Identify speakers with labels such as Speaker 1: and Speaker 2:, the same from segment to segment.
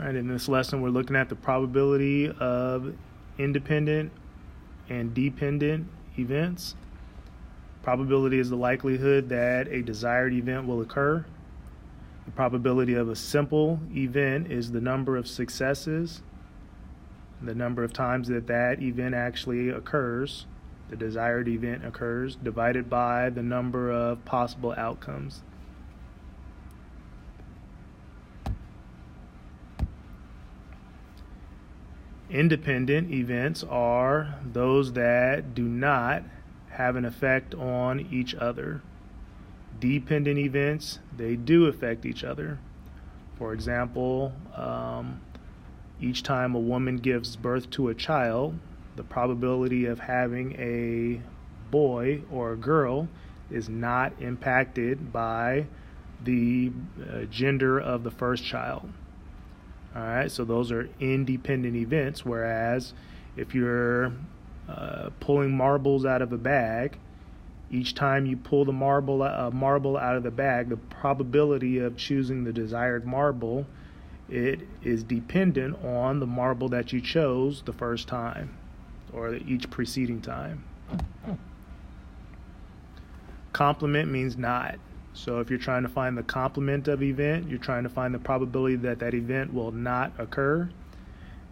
Speaker 1: All right, in this lesson, we're looking at the probability of independent and dependent events. Probability is the likelihood that a desired event will occur. The probability of a simple event is the number of successes, the number of times that that event actually occurs, the desired event occurs, divided by the number of possible outcomes. Independent events are those that do not have an effect on each other. Dependent events, they do affect each other. For example, each time a woman gives birth to a child, the probability of having a boy or a girl is not impacted by the gender of the first child. All right, so those are independent events, whereas if you're pulling marbles out of a bag, each time you pull the marble out of the bag, the probability of choosing the desired marble, it is dependent on the marble that you chose the first time or each preceding time. Complement means not. So if you're trying to find the complement of event, you're trying to find the probability that that event will not occur.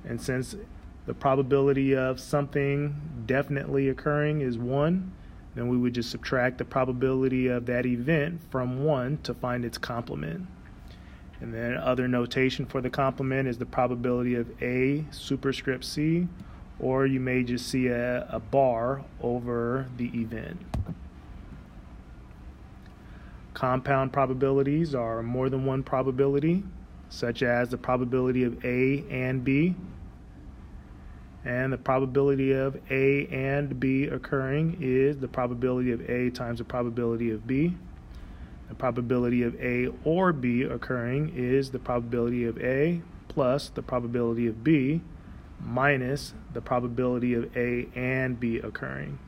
Speaker 1: And since the probability of something definitely occurring is 1, then we would just subtract the probability of that event from 1 to find its complement. And then other notation for the complement is the probability of A superscript C, or you may just see a bar over the event. Compound probabilities are more than one probability, such as the probability of A and B. And the probability of A and B occurring is the probability of A times the probability of B. The probability of A or B occurring is the probability of A plus the probability of B minus the probability of A and B occurring.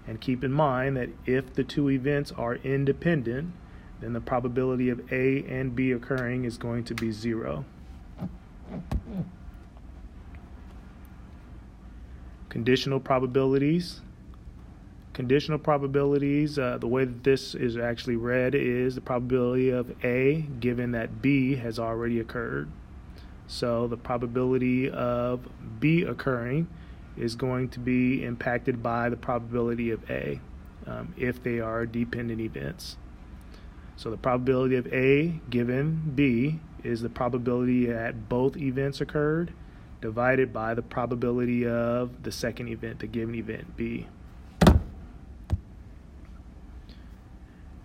Speaker 1: And keep in mind that if the two events are independent, then the probability of A and B occurring is going to be 0. Conditional probabilities. Conditional probabilities, the way that this is actually read is the probability of A given that B has already occurred. So the probability of B occurring is going to be impacted by the probability of A if they are dependent events. So the probability of A given B is the probability that both events occurred divided by the probability of the second event, the given event B.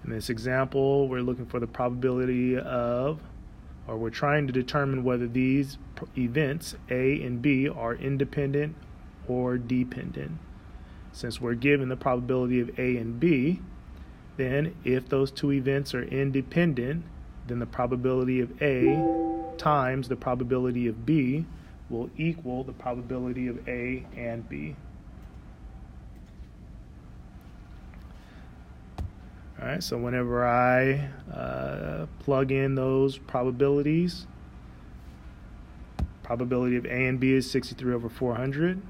Speaker 1: In this example, we're looking for the probability of, or we're trying to determine whether these events A and B are independent or dependent. Since we're given the probability of A and B, then if those two events are independent, then the probability of A times the probability of B will equal the probability of A and B. All right, so whenever I plug in those probabilities, probability of A and B is 63 over 400.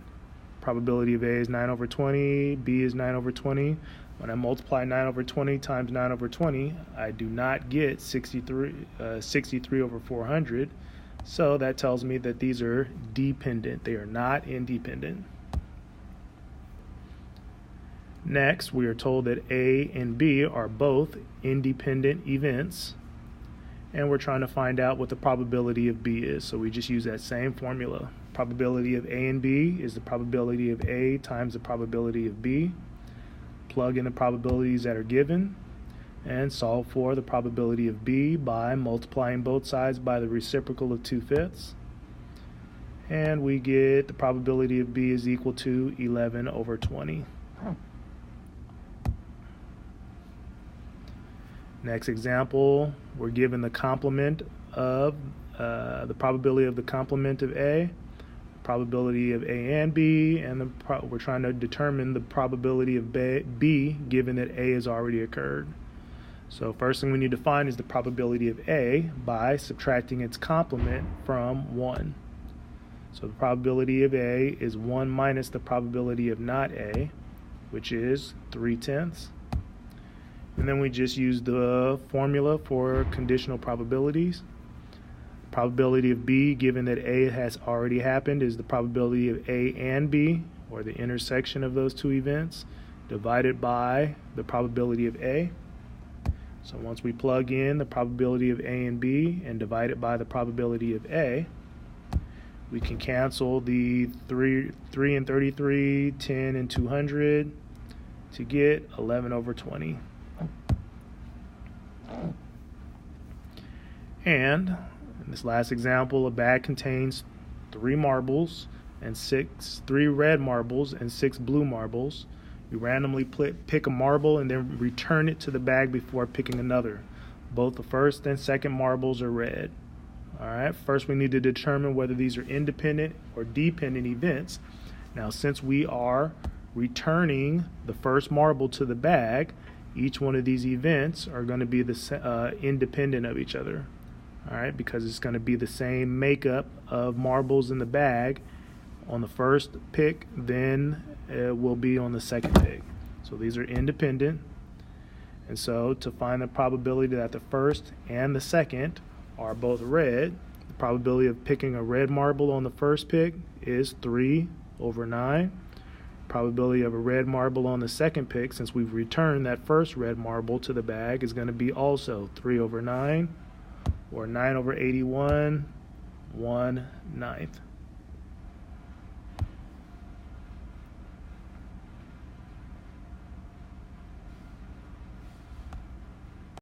Speaker 1: Probability of A is 9 over 20, B is 9 over 20. When I multiply 9 over 20 times 9 over 20, I do not get 63 over 400. So that tells me that these are dependent. They are not independent. Next, we are told that A and B are both independent events, and we're trying to find out what the probability of B is. So we just use that same formula. Probability of A and B is the probability of A times the probability of B. Plug in the probabilities that are given and solve for the probability of B by multiplying both sides by the reciprocal of 2/5. And we get the probability of B is equal to 11 over 20. Next example, we're given the complement of the probability of the complement of A, probability of A and B, and we're trying to determine the probability of B given that A has already occurred. So first thing we need to find is the probability of A by subtracting its complement from 1. So the probability of A is 1 minus the probability of not A, which is 3/10. And then we just use the formula for conditional probabilities. Probability of B, given that A has already happened, is the probability of A and B, or the intersection of those two events, divided by the probability of A. So once we plug in the probability of A and B and divide it by the probability of A, we can cancel the 3 and 33, 10 and 200 to get 11 over 20. And in this last example, a bag contains 3 marbles and 3 red marbles and 6 blue marbles. You randomly pick a marble and then return it to the bag before picking another. Both the first and second marbles are red. All right, first we need to determine whether these are independent or dependent events. Now, since we are returning the first marble to the bag, each one of these events are going to be independent of each other. All right, because it's going to be the same makeup of marbles in the bag on the first pick, then it will be on the second pick. So these are independent. And so to find the probability that the first and the second are both red, the probability of picking a red marble on the first pick is 3 over 9. Probability of a red marble on the second pick, since we've returned that first red marble to the bag, is going to be also 3 over 9, or 9 over 81, 1/9.